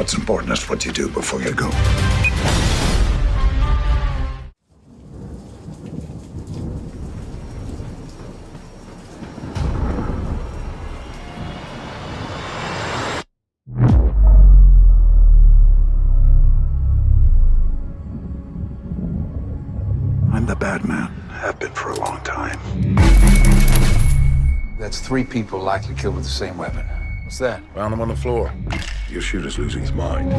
What's important is what you do before you go. I'm the bad man. Have been for a long time. That's 3 people likely killed with the same weapon. What's that? Found him on the floor. Your shooter's losing his mind.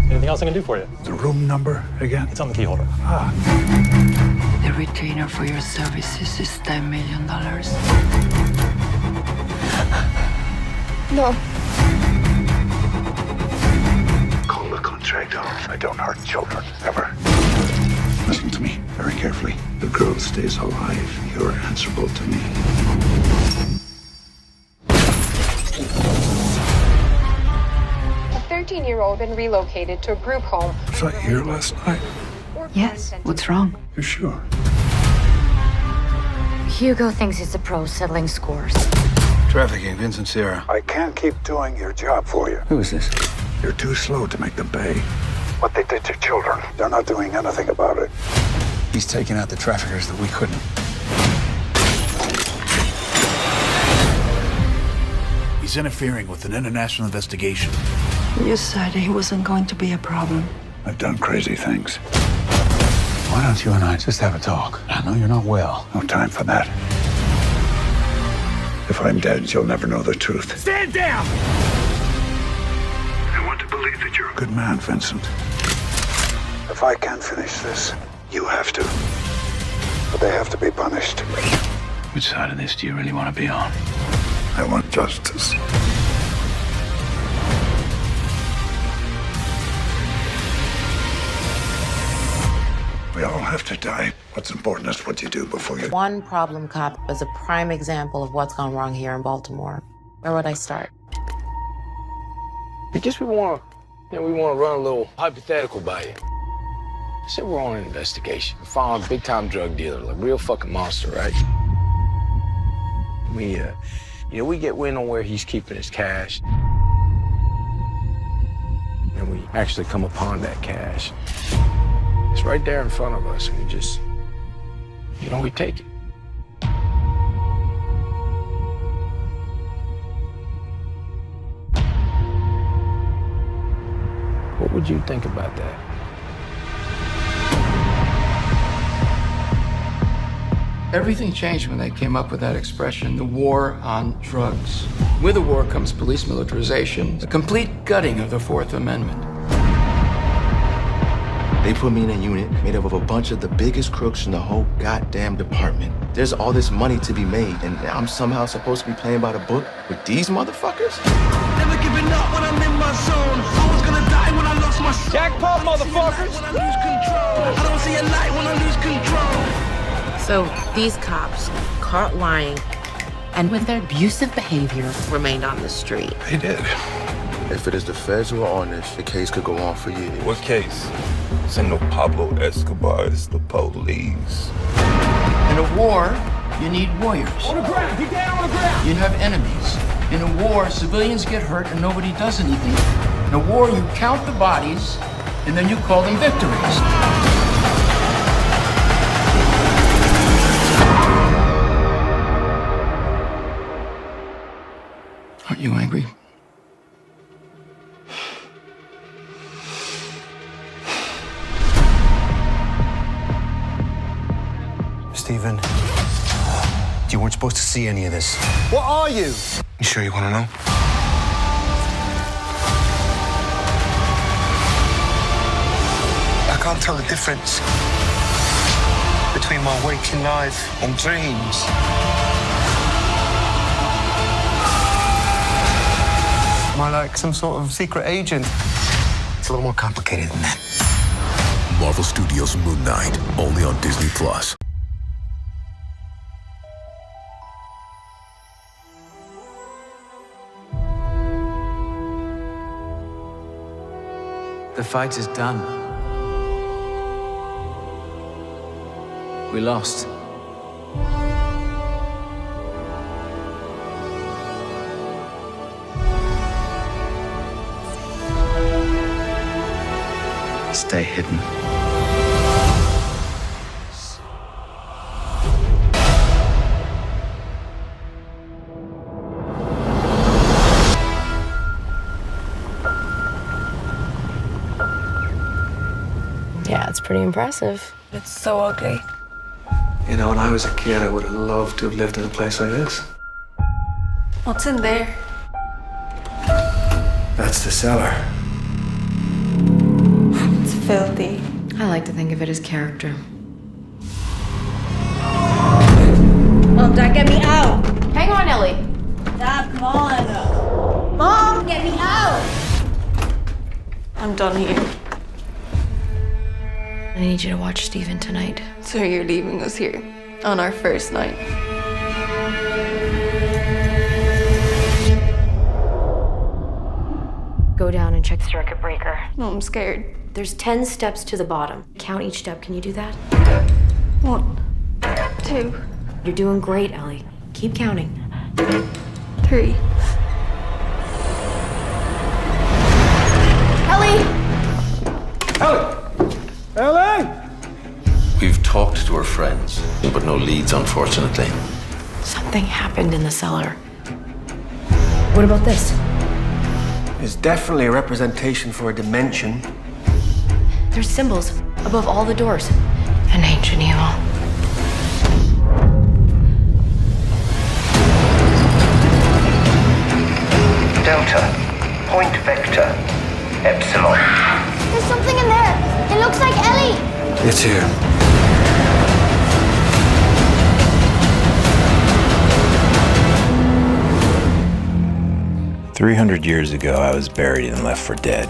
Anything else I can do for you? The room number again? It's on the key holder. The retainer for your services is $10 million. No. Call the contract off. I don't hurt children, ever. Listen to me very carefully. The girl stays alive. You're answerable to me. A 13-year-old been relocated to a group home. Was I here last night? Yes, what's wrong? You're sure? Hugo thinks he's a pro settling scores. Trafficking, Vincent Sierra. I can't keep doing your job for you. Who is this? You're too slow to make them pay. What they did to children, they're not doing anything about it. He's taking out the traffickers that we couldn't. He's interfering with an international investigation. You said he wasn't going to be a problem. I've done crazy things. Why don't you and I just have a talk? I know you're not well. No time for that. If I'm dead, you'll never know the truth. Stand down! I want to believe that you're a good man, Vincent. If I can't finish this, you have to. But they have to be punished. Which side of this do you really want to be on? I want justice. We all have to die. What's important is what you do before you... One problem cop is a prime example of what's gone wrong here in Baltimore. Where would I start? I guess we want to run a little hypothetical by you. Say we're on an investigation. We found a big-time drug dealer, like a real fucking monster, right? We get wind on where he's keeping his cash. And we actually come upon that cash. It's right there in front of us, and we just, we take it. What would you think about that? Everything changed when they came up with that expression, the war on drugs. With the war comes police militarization, the complete gutting of the Fourth Amendment. They put me in a unit made up of a bunch of the biggest crooks in the whole goddamn department. There's all this money to be made, and I'm somehow supposed to be playing by the book with these motherfuckers? Never giving up when I'm in my zone. I was gonna die when I lost my soul. Jackpot, motherfuckers! When I lose control. I don't see a light when I lose control. So these cops, caught lying, and with their abusive behavior, remained on the street. They did. If it is the feds who are on this, the case could go on for years. What case? This ain't no Pablo Escobar, it's the police. In a war, you need warriors. On the ground, get down on the ground! You have enemies. In a war, civilians get hurt and nobody does anything. In a war, you count the bodies, and then you call them victories. Aren't you angry? Stephen, you weren't supposed to see any of this. What are you? You sure you want to know? I can't tell the difference between my waking life and dreams. Am I like some sort of secret agent? It's a little more complicated than that. Marvel Studios' Moon Knight, only on Disney+. The fight is done. We lost. stay hidden. Yeah, it's pretty impressive. It's so ugly. You know, when I was a kid, I would have loved to have lived in a place like this. What's in there? That's the cellar. It's filthy. I like to think of it as character. Mom, Dad, get me out! Hang on, Ellie. Dad, come on! Mom, get me out! I'm done here. I need you to watch Steven tonight. So you're leaving us here on our first night? Go down and check the circuit breaker. No, I'm scared. There's 10 steps to the bottom. Count each step. Can you do that? 1, 2, You're doing great, Ellie. Keep counting. 3. Ellie! Ellie! We've talked to her friends, but no leads, unfortunately. Something happened in the cellar. What about this? It's definitely a representation for a dimension. There's symbols above all the doors. An ancient evil. Delta. Point vector. Epsilon. There's something in there. It looks like Ellie. It's here. "300 years ago, I was buried and left for dead.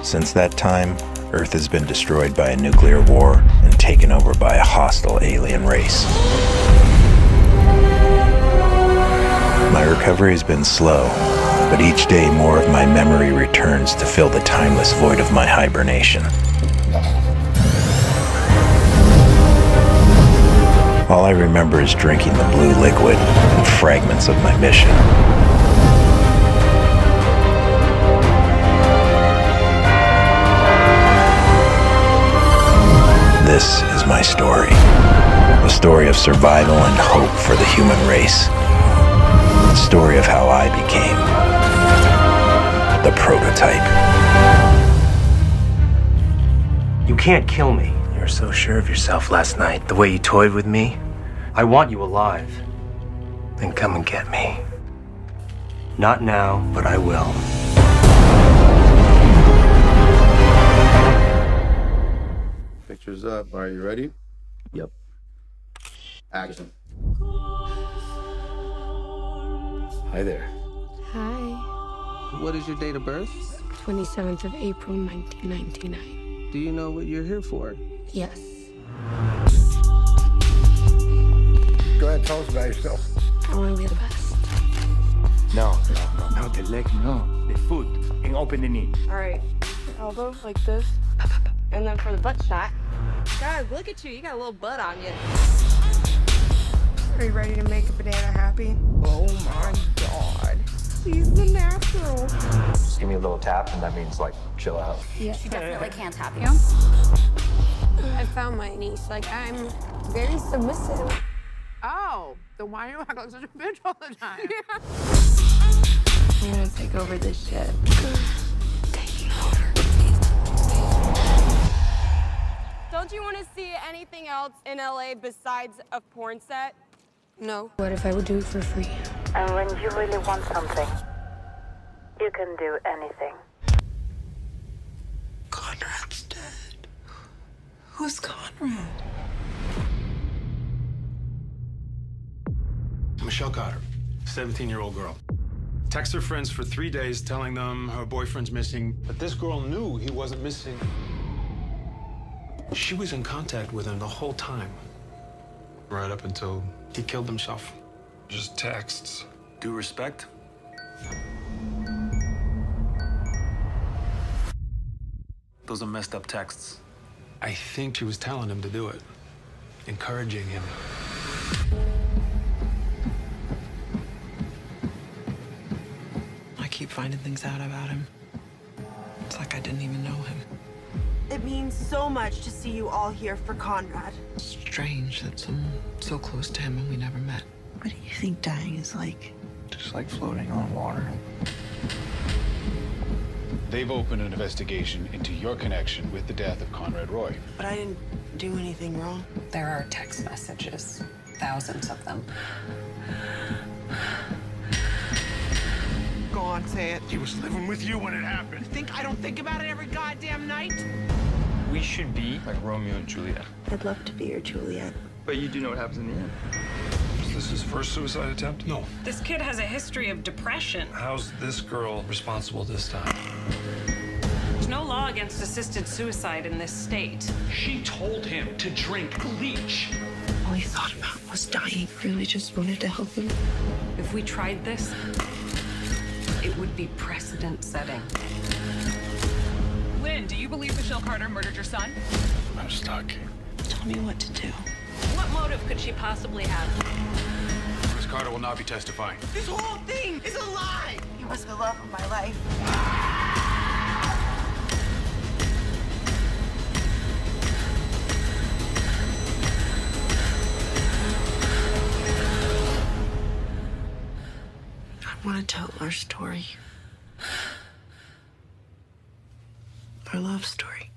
Since that time, Earth has been destroyed by a nuclear war and taken over by a hostile alien race. My recovery has been slow, but each day more of my memory returns to fill the timeless void of my hibernation. All I remember is drinking the blue liquid and fragments of my mission. This is my story. A story of survival and hope for the human race. A story of how I became the prototype. You can't kill me. You were so sure of yourself last night. The way you toyed with me. I want you alive. Then come and get me. Not now, but I will. Pictures up. Are you ready? Yep. Action. Hi there. Hi. What is your date of birth? 27th of April, 1999. Do you know what you're here for? Yes. Go ahead, tell us about yourself. I want to be the best. No, the leg, no. The foot, and open the knee. All right. Elbow like this. And then for the butt shot. God, look at you. You got a little butt on you. Are you ready to make a banana happy? Oh my God. He's the natural. Just give me a little tap, and that means, like, chill out. Yeah. She definitely can't have you. I found my niece. Like, I'm very submissive. Oh, then why do you act like such a bitch all the time? I'm gonna take over this shit. Don't you want to see anything else in LA besides a porn set? No. What if I would do it for free? And when you really want something, you can do anything. Conrad's dead. Who's Conrad? Michelle Cotter, 17-year-old girl. Texts her friends for 3 days telling them her boyfriend's missing, but this girl knew he wasn't missing. She was in contact with him the whole time, right up until he killed himself. Just texts. Due respect. Those are messed up texts. I think she was telling him to do it, encouraging him. I keep finding things out about him. It's like I didn't even know him. It means so much to see you all here for Conrad. Strange that someone so close to him and we never met. What do you think dying is like? Just like floating on water. They've opened an investigation into your connection with the death of Conrad Roy. But I didn't do anything wrong. There are text messages, thousands of them. Go on, say it. He was living with you when it happened. You think I don't think about it every goddamn night? We should be like Romeo and Juliet. I'd love to be your Juliet. But you do know what happens in the end. Is this his first suicide attempt? No. This kid has a history of depression. How's this girl responsible this time? There's no law against assisted suicide in this state. She told him to drink bleach. All he thought about was dying. Really just wanted to help him. If we tried this, it would be precedent setting. Lynn, do you believe Michelle Carter murdered your son? I'm stuck. Tell me what to do. What motive could she possibly have? Miss Carter will not be testifying. This whole thing is a lie! He was the love of my life. I want to tell our story. Our love story.